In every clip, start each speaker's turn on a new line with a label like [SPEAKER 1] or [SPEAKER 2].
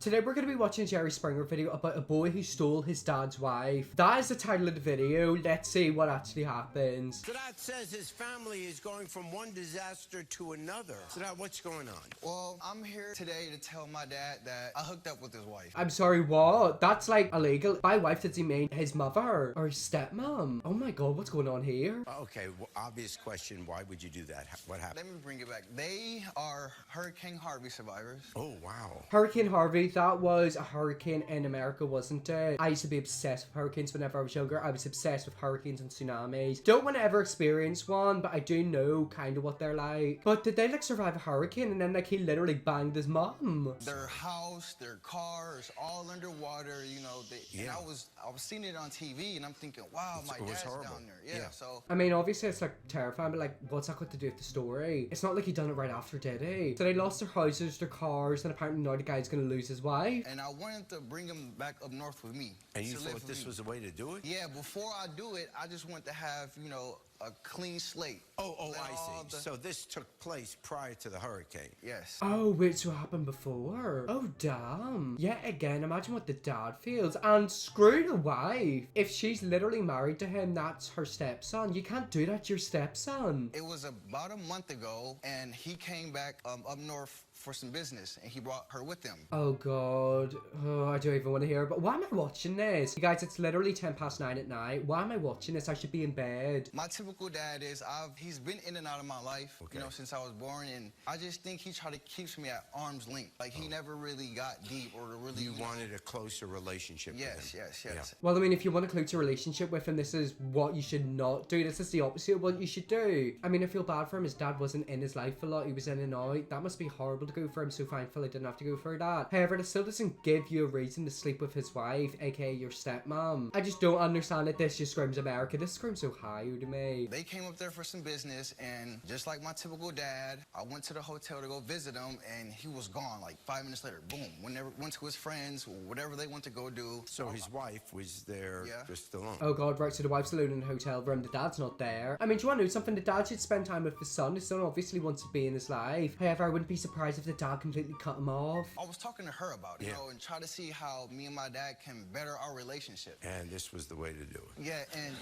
[SPEAKER 1] Today we're going to be watching a Jerry Springer video about a boy who stole his dad's wife. That is the title of the video. Let's see what actually happens.
[SPEAKER 2] Sadat says his family is going from one disaster to another. Sadat, what's going on?
[SPEAKER 3] Well, I'm here today to tell my dad that I hooked up with his wife.
[SPEAKER 1] I'm sorry, what? That's like illegal. By wife, does he mean his mother or his stepmom? Oh my god, what's going on here?
[SPEAKER 2] Okay, well, obvious question. Why would you do that? What happened?
[SPEAKER 3] Let me bring it back. They are Hurricane Harvey survivors.
[SPEAKER 2] Oh, wow.
[SPEAKER 1] Hurricane Harvey, that was a hurricane in America, wasn't it? I used to be obsessed with hurricanes whenever I was younger. I was obsessed with hurricanes and tsunamis. Don't want to ever experience one, but I do know kind of what they're like. But did they like survive a hurricane and then like he literally banged his mom?
[SPEAKER 3] Their house, their cars, all underwater. You know, and I was seeing it on TV, and I'm thinking, wow, my dad's
[SPEAKER 2] horrible.
[SPEAKER 3] down there. Yeah. So
[SPEAKER 1] I mean, obviously it's like terrifying, but like, what's that got to do with the story? It's not like he done it right after, did he? So they lost their houses, their cars, and apparently now the guy's gonna lose his wife.
[SPEAKER 3] and I wanted to bring him back up north with me.
[SPEAKER 2] And you
[SPEAKER 3] to live
[SPEAKER 2] thought
[SPEAKER 3] with
[SPEAKER 2] this
[SPEAKER 3] me.
[SPEAKER 2] was the way to do it?
[SPEAKER 3] Yeah, before I do it, I just want to have, you know, a clean slate.
[SPEAKER 2] Oh,
[SPEAKER 3] Let
[SPEAKER 2] I
[SPEAKER 3] all
[SPEAKER 2] see. So this took place prior to the hurricane.
[SPEAKER 3] Yes.
[SPEAKER 1] Oh, wait, so what happened before? Oh, damn. Yet again, imagine what the dad feels. And screw the wife. If she's literally married to him, that's her stepson. You can't do that to your stepson.
[SPEAKER 3] It was about a month ago, and he came back up north for some business, and he brought her with him.
[SPEAKER 1] Oh, God. Oh, I don't even want to hear it. But why am I watching this? You guys, it's literally 9:10 at night. Why am I watching this? I should be in bed.
[SPEAKER 3] My typical dad is he's been in and out of my life, you know, since I was born, and I just think he tried to keep me at arm's length. Like he never really got deep or really.
[SPEAKER 2] You wanted a closer relationship with
[SPEAKER 3] Yes,
[SPEAKER 2] him.
[SPEAKER 3] yes.
[SPEAKER 1] Well, I mean, if you want to close a relationship with him, this is what you should not do. This is the opposite of what you should do. I mean, I feel bad for him. His dad wasn't in his life a lot. He was in and out. That must be horrible to go for him. So thankful I didn't have to go for that. However, it still doesn't give you a reason to sleep with his wife, aka your stepmom. I just don't understand it. This just screams America. This screams Ohio to me.
[SPEAKER 3] They came up there for some business, and just like my typical dad, I went to the hotel to go visit him, and he was gone. Like 5 minutes later, boom. Went to his friends, whatever they went to go do.
[SPEAKER 2] So his wife was there just alone.
[SPEAKER 1] Oh god, right, so the wife's alone in the hotel room, the dad's not there. I mean, do you want to know something? The dad should spend time with his son. His son obviously wants to be in his life. However, I wouldn't be surprised if the dad completely cut him off.
[SPEAKER 3] I was talking to her about it, you know, and try to see how me and my dad can better our relationship.
[SPEAKER 2] And this was the way to do it.
[SPEAKER 3] Yeah, and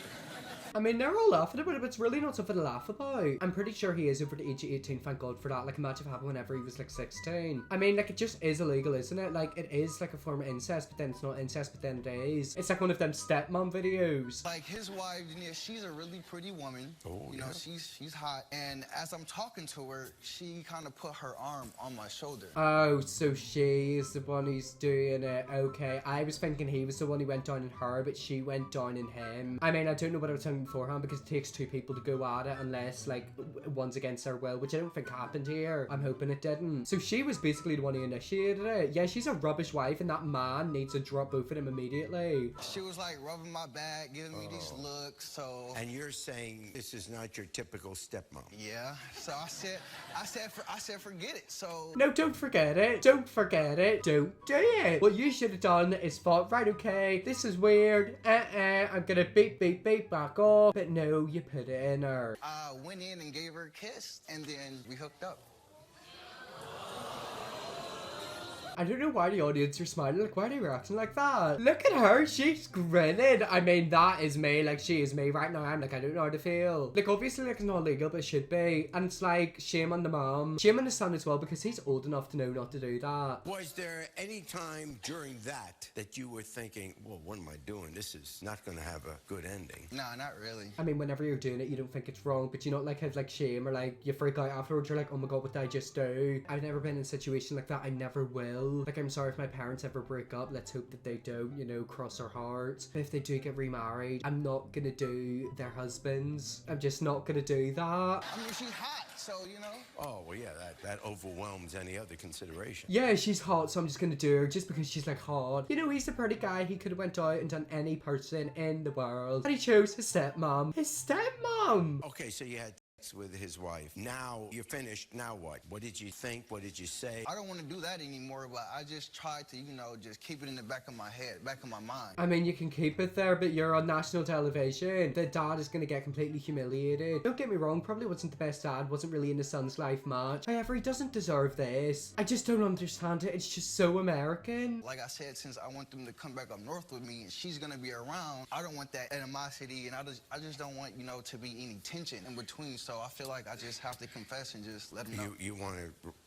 [SPEAKER 1] I mean, they're all laughing about it, but it's really not something to laugh about. I'm pretty sure he is over the age of 18, thank god for that. Like, imagine if it happened whenever he was like 16. I mean, like, it just is illegal, isn't it? Like, it is like a form of incest, but then it's not incest, but then it is. It's like one of them stepmom videos.
[SPEAKER 3] like his wife, yeah, she's a really pretty woman.
[SPEAKER 2] Oh,
[SPEAKER 3] you know, she's hot. And as I'm talking to her, she kind of put her arm on my shoulder.
[SPEAKER 1] Oh, so she is the one who's doing it. Okay, I was thinking he was the one who went down in her, but she went down in him. I mean, I don't know what I was thinking beforehand because it takes two people to go at it unless, like, one's against their will, which I don't think happened here. I'm hoping it didn't. So she was basically the one who initiated it. Yeah, she's a rubbish wife, and that man needs to drop both of them immediately.
[SPEAKER 3] She was like rubbing my back, giving me these looks, so.
[SPEAKER 2] And you're saying this is not your typical stepmom.
[SPEAKER 3] Yeah, so I said, forget it. So
[SPEAKER 1] No, don't forget it. Don't forget it. Don't do it. What you should have done is thought, right, okay, this is weird. I'm gonna beep back off. But no, you put it in her.
[SPEAKER 3] I went in and gave her a kiss, and then we hooked up.
[SPEAKER 1] I don't know why the audience are smiling. Like, why are they reacting like that? Look at her. She's grinning. I mean, that is me. Like, she is me right now. I'm like, I don't know how to feel. Like, obviously, like, it's not legal, but it should be. And it's like, shame on the mom. Shame on the son as well, because he's old enough to know not to do that.
[SPEAKER 2] Was there any time during that you were thinking, well, what am I doing? This is not going to have a good ending?
[SPEAKER 3] Nah, not really.
[SPEAKER 1] I mean, whenever you're doing it, you don't think it's wrong, but you don't like have like shame or like you freak out afterwards. You're like, oh my god, what did I just do? I've never been in a situation like that. I never will. Like, I'm sorry if my parents ever break up. Let's hope that they don't, you know, cross our hearts. But if they do get remarried, I'm not gonna do their husbands. I'm just not gonna do that.
[SPEAKER 3] I mean, she's hot, so, you know.
[SPEAKER 2] Oh, well, yeah, that overwhelms any other consideration.
[SPEAKER 1] Yeah, she's hot, so I'm just gonna do her just because she's like hot. You know, he's a pretty guy. He could have went out and done any person in the world. And he chose his stepmom. His stepmom!
[SPEAKER 2] Okay, so you had with his wife. Now you're finished. Now what? What did you think? What did you say?
[SPEAKER 3] I don't want to do that anymore, but I just tried to, just keep it in the back of my head, back of my mind.
[SPEAKER 1] I mean, you can keep it there, but you're on national television. The dad is going to get completely humiliated. Don't get me wrong, probably wasn't the best dad, wasn't really in his son's life much. However, he doesn't deserve this. I just don't understand it. It's just so American.
[SPEAKER 3] Like I said, since I want them to come back up north with me and she's going to be around, I don't want that animosity, and I just don't want, to be any tension in between. So I feel like I just have to confess and just let them know.
[SPEAKER 2] You want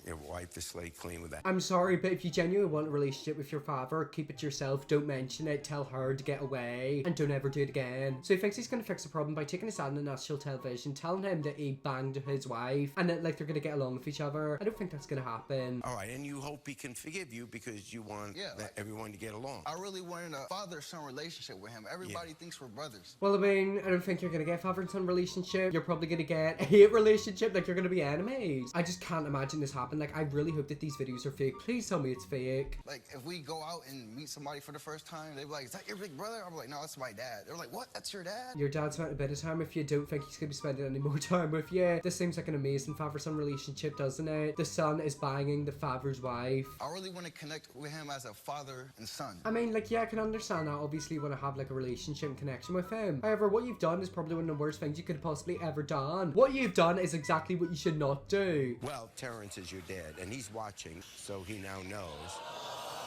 [SPEAKER 2] to wipe the slate clean with that?
[SPEAKER 1] I'm sorry, but if you genuinely want a relationship with your father, keep it to yourself. Don't mention it. Tell her to get away and don't ever do it again. So he thinks he's going to fix the problem by taking his dad on national television, telling him that he banged his wife and that, like, they're going to get along with each other. I don't think that's going to happen.
[SPEAKER 2] All right, and you hope he can forgive you because you want everyone to get along.
[SPEAKER 3] I really wanted a father-son relationship with him. Everybody thinks we're brothers.
[SPEAKER 1] Well, I mean, I don't think you're going to get father and son relationship. You're probably going to get a hate relationship. Like, you're going to be enemies. I just can't imagine this happen. Like, I really hope that these videos are fake. Please tell me it's fake.
[SPEAKER 3] Like, if we go out and meet somebody for the first time, they'd be like, is that your big brother? I'm like, no, that's my dad. They're like, what? That's your dad?
[SPEAKER 1] Your dad spent a bit of time with you. Don't think he's going to be spending any more time with you. This seems like an amazing father-son relationship, doesn't it? The son is banging the father's wife.
[SPEAKER 3] I really want to connect with him as a father and son.
[SPEAKER 1] I mean, like, yeah, I can understand that. Obviously, you want to have, like, a relationship and connection with him. However, what you've done is probably one of the worst things you could have possibly ever done. What you've done is exactly what you should not do.
[SPEAKER 2] Well, Terrence is your dad, and he's watching, so he now knows.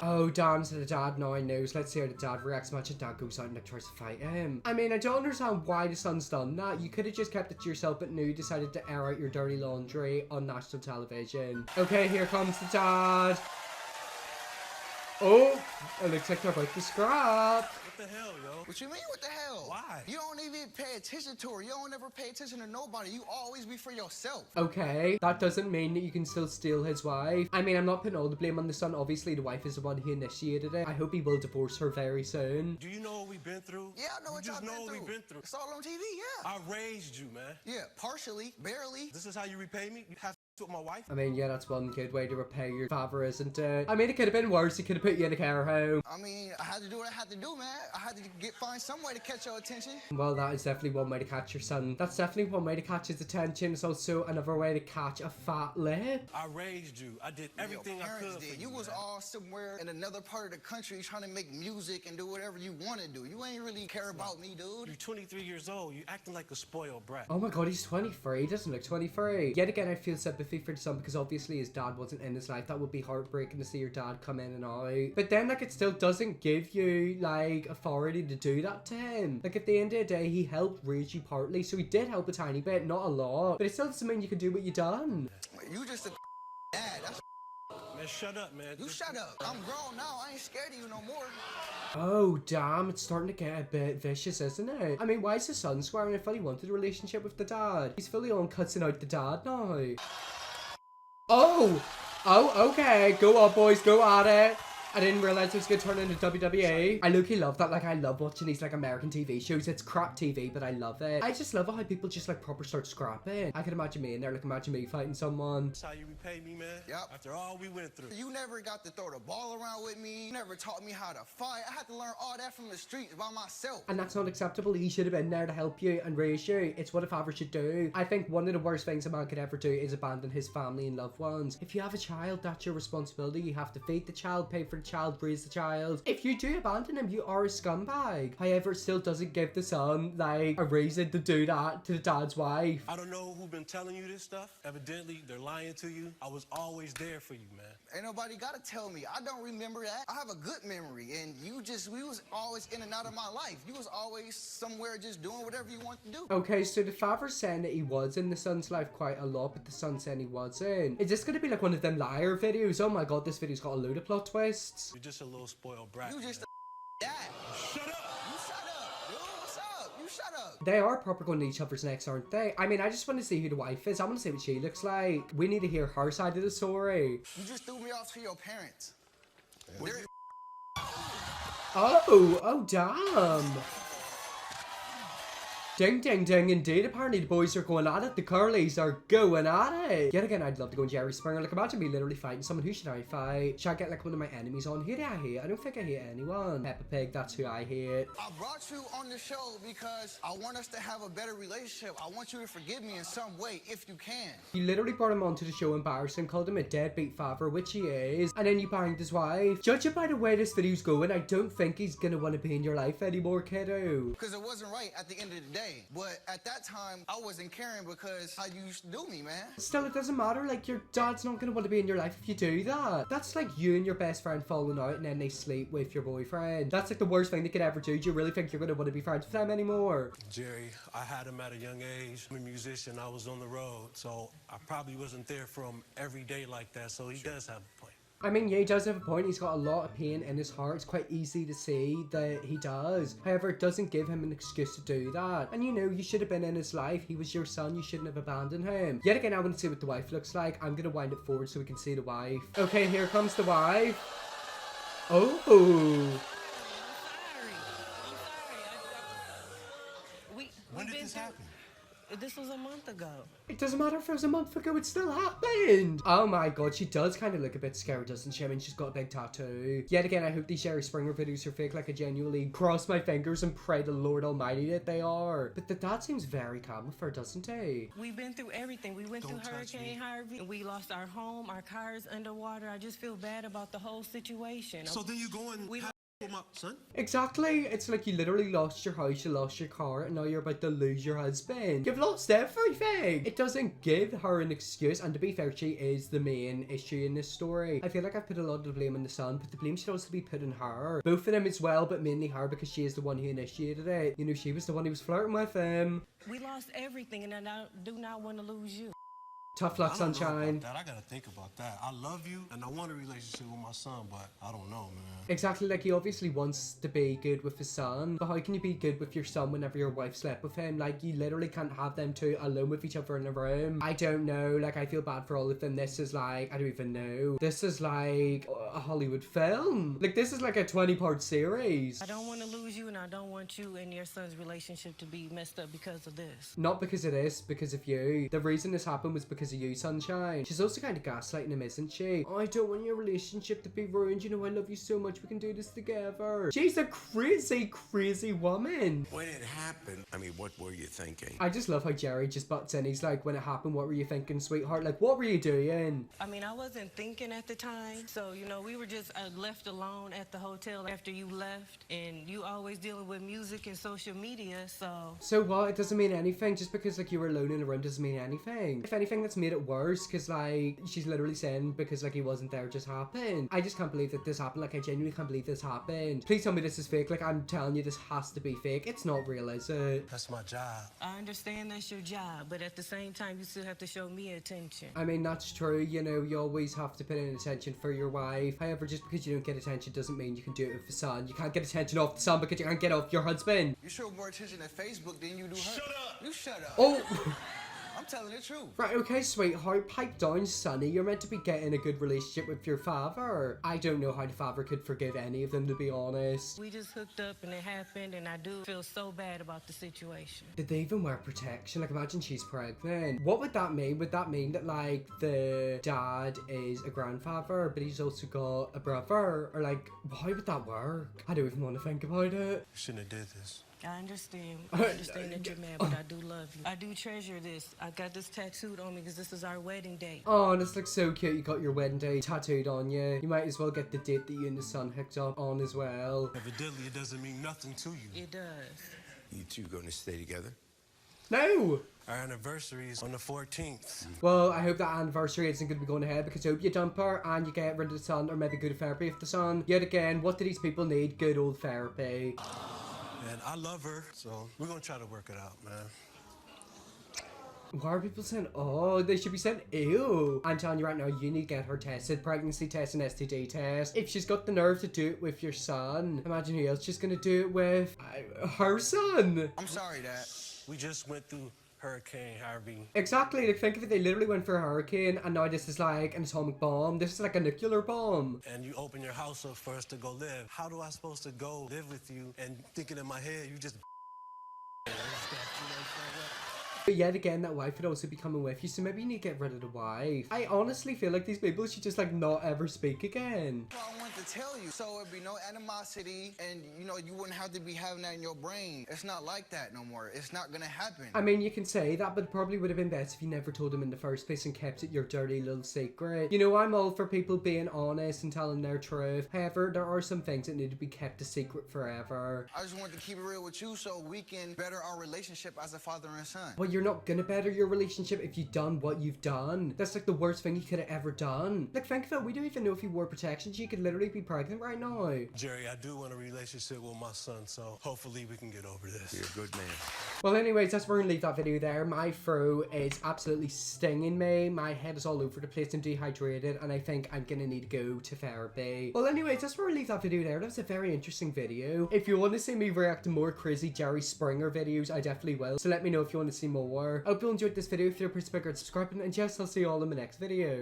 [SPEAKER 1] Oh, damn, so the dad now knows. Let's see how the dad reacts. Imagine dad goes out and like, tries to fight him. I mean, I don't understand why the son's done that. You could have just kept it to yourself, but no, you decided to air out your dirty laundry on national television. Okay, here comes the dad. Oh, it looks like they're about to scrap.
[SPEAKER 4] What the hell, yo?
[SPEAKER 3] What you mean, what the hell?
[SPEAKER 4] Why?
[SPEAKER 3] You don't even pay attention to her. You don't ever pay attention to nobody. You always be for yourself.
[SPEAKER 1] Okay, that doesn't mean that you can still steal his wife. I mean, I'm not putting all the blame on the son. Obviously, the wife is the one who initiated it. I hope he will divorce her very soon.
[SPEAKER 4] Do you know what we've been through?
[SPEAKER 3] Yeah, I know what y'all been through.
[SPEAKER 4] You just know what we've been through.
[SPEAKER 3] It's all on TV, yeah.
[SPEAKER 4] I raised you, man.
[SPEAKER 3] Yeah, partially, barely.
[SPEAKER 4] This is how you repay me? You have with my wife?
[SPEAKER 1] I mean, yeah, that's one good way to repay your father, isn't it? I mean, it could have been worse. He could have put you in a care home.
[SPEAKER 3] I mean, I had to do what I had to do, man. I had to find some way to catch your attention.
[SPEAKER 1] Well, that is definitely one way to catch your son. That's definitely one way to catch his attention. It's also another way to catch a fat lip.
[SPEAKER 4] I raised you. I did everything I could for you.
[SPEAKER 3] You was all somewhere in another part of the country trying to make music and do whatever you want to do. You ain't really care about me, dude.
[SPEAKER 4] You're 23 years old. You acting like a spoiled brat.
[SPEAKER 1] Oh my god, he's 23. He doesn't look 23. Yet again, I feel sympathy for the son because obviously his dad wasn't in his life. That would be heartbreaking to see your dad come in and out. But then, like, it still doesn't give you, like, authority to do that to him. Like, at the end of the day, he helped raise you partly. So he did help a tiny bit, not a lot. But it still doesn't mean you can do what you done.
[SPEAKER 3] You just a dad. That's
[SPEAKER 4] man, shut up, man.
[SPEAKER 3] You shut up. I'm grown now. I ain't scared of you no more.
[SPEAKER 1] Oh, damn. It's starting to get a bit vicious, isn't it? I mean, why is the son swearing? I thought he wanted a relationship with the dad. He's fully on cussing out the dad now. Oh, okay. Go on, boys. Go at it. I didn't realize it was going to turn into WWE. I low-key love that. Like, I love watching these, like, American TV shows. It's crap TV, but I love it. I just love how people just, like, proper start scrapping. I can imagine me in there. Like, imagine me fighting someone.
[SPEAKER 4] That's how you repay me, man?
[SPEAKER 3] Yep.
[SPEAKER 4] After all we went through.
[SPEAKER 3] You never got to throw the ball around with me. You never taught me how to fight. I had to learn all that from the streets by myself.
[SPEAKER 1] And that's not acceptable. He should have been there to help you and raise you. It's what a father should do. I think one of the worst things a man could ever do is abandon his family and loved ones. If you have a child, that's your responsibility. You have to feed the child, pay for the child, raise the child. If you do abandon him, you are a scumbag. However, it still doesn't give the son, like, a reason to do that to the dad's wife.
[SPEAKER 4] I don't know who's been telling you this stuff. Evidently, they're lying to you. I was always there for you, man.
[SPEAKER 3] Ain't nobody gotta tell me. I don't remember that. I have a good memory, and we was always in and out of my life. You was always somewhere just doing whatever you want to do.
[SPEAKER 1] Okay, so the father's saying that he was in the son's life quite a lot, but the son saying he wasn't. Is this gonna be like one of them liar videos? Oh my god, this video's got a load of plot twists.
[SPEAKER 4] You're just a little spoiled brat.
[SPEAKER 3] You just
[SPEAKER 4] man.
[SPEAKER 3] a dad.
[SPEAKER 4] Shut up!
[SPEAKER 3] You shut up, dude. What's up? You shut up.
[SPEAKER 1] They are proper going to each other's necks, aren't they? I mean, I just want to see who the wife is. I want to see what she looks like. We need to hear her side of the story.
[SPEAKER 3] You just threw me off to your parents. Oh,
[SPEAKER 1] damn. Ding, ding, ding, indeed. Apparently the boys are going at it. The Curlies are going at it. Yet again, I'd love to go on Jerry Springer. Like, imagine me literally fighting someone. Who should I fight? Should I get, like, one of my enemies on? Who do I hate? I don't think I hate anyone. Peppa Pig, that's who I hate.
[SPEAKER 3] I brought you on the show because I want us to have a better relationship. I want you to forgive me in some way, if you can.
[SPEAKER 1] You literally brought him onto the show embarrassing, called him a deadbeat father, which he is, and then you banged his wife. Judging by the way this video's going, I don't think he's gonna want to be in your life anymore, kiddo.
[SPEAKER 3] Because it wasn't right at the end of the day. But at that time, I wasn't caring because how you used to do me, man.
[SPEAKER 1] Still, it doesn't matter. Like, your dad's not gonna want to be in your life if you do that. That's like you and your best friend falling out and then they sleep with your boyfriend. That's like the worst thing they could ever do. Do you really think you're gonna want to be friends with them anymore?
[SPEAKER 4] Jerry, I had him at a young age. I'm a musician. I was on the road, so I probably wasn't there for him every day like that. So he does have a point.
[SPEAKER 1] I mean, yeah, he does have a point. He's got a lot of pain in his heart. It's quite easy to see that he does. However, it doesn't give him an excuse to do that. And you know, you should have been in his life. He was your son. You shouldn't have abandoned him. Yet again, I want to see what the wife looks like. I'm going to wind it forward so we can see the wife. Okay, here comes the wife. Oh.
[SPEAKER 5] I'm sorry.
[SPEAKER 4] When did this happen?
[SPEAKER 5] This was a month ago.
[SPEAKER 1] It doesn't matter if it was a month ago, it still happened. Oh my god, she does kind of look a bit scared, doesn't she? I mean, she's got a big tattoo. Yet again, I hope these Jerry Springer videos are fake. Like, I genuinely cross my fingers and pray to Lord Almighty that they are. But the dad seems very calm with her, doesn't he?
[SPEAKER 5] We've been through everything. We went
[SPEAKER 4] Don't
[SPEAKER 5] through
[SPEAKER 4] touch
[SPEAKER 5] Hurricane Harvey. And we lost our home, our cars underwater. I just feel bad about the whole situation.
[SPEAKER 4] So then you go and
[SPEAKER 5] We-
[SPEAKER 4] have with my son?
[SPEAKER 1] Exactly. It's like you literally lost your house, you lost your car, and now you're about to lose your husband. You've lost everything. It doesn't give her an excuse, and to be fair, she is the main issue in this story. I feel like I've put a lot of the blame on the son, but the blame should also be put on her. Both of them as well, but mainly her because she is the one who initiated it. You know, she was the one who was flirting with him.
[SPEAKER 5] We lost everything, and I do not want to lose you.
[SPEAKER 1] Tough luck,
[SPEAKER 4] I don't know
[SPEAKER 1] sunshine.
[SPEAKER 4] about that. I gotta think about that. I love you and I want a relationship with my son, but I don't know, man.
[SPEAKER 1] Exactly, like he obviously wants to be good with his son, but how can you be good with your son whenever your wife slept with him? Like, you literally can't have them two alone with each other in a room. I don't know, like, I feel bad for all of them. This is like, I don't even know. This is like a Hollywood film. Like, this is like a 20-part series.
[SPEAKER 5] I don't want to lose you, and I don't want you and your son's relationship to be messed up because of this.
[SPEAKER 1] Not because of this, because of you. The reason this happened was because of you, sunshine. She's also kind of gaslighting him, isn't she? Oh, I don't want your relationship to be ruined. You know, I love you so much. We can do this together. She's a crazy, crazy woman.
[SPEAKER 2] When it happened, I mean, what were you thinking?
[SPEAKER 1] I just love how Jerry just butts in. He's like, when it happened, what were you thinking, sweetheart? Like, what were you doing?
[SPEAKER 5] I mean, I wasn't thinking at the time. So, you know, we were just left alone at the hotel after you left. And you always dealing with music and social media, so...
[SPEAKER 1] So what? It doesn't mean anything. Just because, like, you were alone in a room doesn't mean anything. If anything, that's made it worse. Because, like, she's literally saying because, like, he wasn't there just happened. I just can't believe that this happened. Like, I genuinely can't believe this happened. Please tell me this is fake. Like, I'm telling you, this has to be fake. It's not real, is it?
[SPEAKER 4] That's my job.
[SPEAKER 5] I understand that's your job, but at the same time, you still have to show me attention.
[SPEAKER 1] I mean, that's true. You know, you always have to put in attention for your wife. However, just because you don't get attention doesn't mean you can do it with the son. You can't get attention off the son because you can't get off your husband.
[SPEAKER 3] You show more attention to Facebook than you do her.
[SPEAKER 4] Shut up!
[SPEAKER 3] You shut up.
[SPEAKER 1] Oh!
[SPEAKER 3] I'm telling the truth.
[SPEAKER 1] Right, okay, sweetheart, pipe down, Sonny. You're meant to be getting a good relationship with your father. I don't know how the father could forgive any of them, to be honest.
[SPEAKER 5] We just hooked up and it happened, and I do feel so bad about the situation.
[SPEAKER 1] Did they even wear protection? Like, imagine she's pregnant. What would that mean? Would that mean that, like, the dad is a grandfather, but he's also got a brother? Or, like, how would that work? I don't even want to think about it.
[SPEAKER 4] You shouldn't have did this.
[SPEAKER 5] I understand. I understand that you're mad, but I do love you. I do treasure this. I got this tattooed on me because this is our wedding date.
[SPEAKER 1] Oh, this looks so cute. You got your wedding day tattooed on you. You might as well get the date that you and the son hooked up on as well.
[SPEAKER 4] Evidently, it doesn't mean nothing to you.
[SPEAKER 5] It does.
[SPEAKER 2] You two going to stay together?
[SPEAKER 1] No!
[SPEAKER 4] Our anniversary is on the 14th.
[SPEAKER 1] Well, I hope that anniversary isn't going to be going ahead because I hope you dump her and you get rid of the son or maybe go to therapy with the son. Yet again, what do these people need? Good old therapy.
[SPEAKER 4] And I love her, so we're gonna try to work it out, man.
[SPEAKER 1] Why are people saying, oh, they should be saying, ew? I'm telling you right now, you need to get her tested. Pregnancy test and STD test. If she's got the nerve to do it with your son, imagine who else she's going to do it with. Her son.
[SPEAKER 3] I'm sorry, Dad.
[SPEAKER 4] We just went through Hurricane Harvey.
[SPEAKER 1] Exactly, like think of it, they literally went for a hurricane and now this is like an atomic bomb. This is like a nuclear bomb.
[SPEAKER 4] And you open your house up for us to go live. How do I supposed to go live with you and thinking in my head, you just
[SPEAKER 1] But yet again, that wife would also be coming with you, so maybe you need to get rid of the wife. I honestly feel like these people should just like not ever speak again.
[SPEAKER 3] Well, I wanted to tell you, so it'd be no animosity, and you know, you wouldn't have to be having that in your brain. It's not like that no more. It's not gonna happen.
[SPEAKER 1] I mean, you can say that, but it probably would have been best if you never told him in the first place and kept it your dirty little secret. You know, I'm all for people being honest and telling their truth. However, there are some things that need to be kept a secret forever.
[SPEAKER 3] I just wanted to keep it real with you so we can better our relationship as a father and son.
[SPEAKER 1] Well, you're not gonna better your relationship if you've done what you've done. That's like the worst thing you could have ever done. Like, think of it, we don't even know if you wore protection. She could literally be pregnant right now.
[SPEAKER 4] Jerry, I do want a relationship with my son, so hopefully we can get over this.
[SPEAKER 2] You're a good man.
[SPEAKER 1] Well, anyways, that's where we're gonna leave that video there. My throat is absolutely stinging me. My head is all over the place. I'm dehydrated, and I think I'm gonna need to go to therapy. Well, anyways, that's where we leave that video there. That was a very interesting video. If you want to see me react to more crazy Jerry Springer videos, I definitely will. So let me know if you want to see more. I hope you enjoyed this video. If you're a subscribe and yes, I'll see you all in my next video.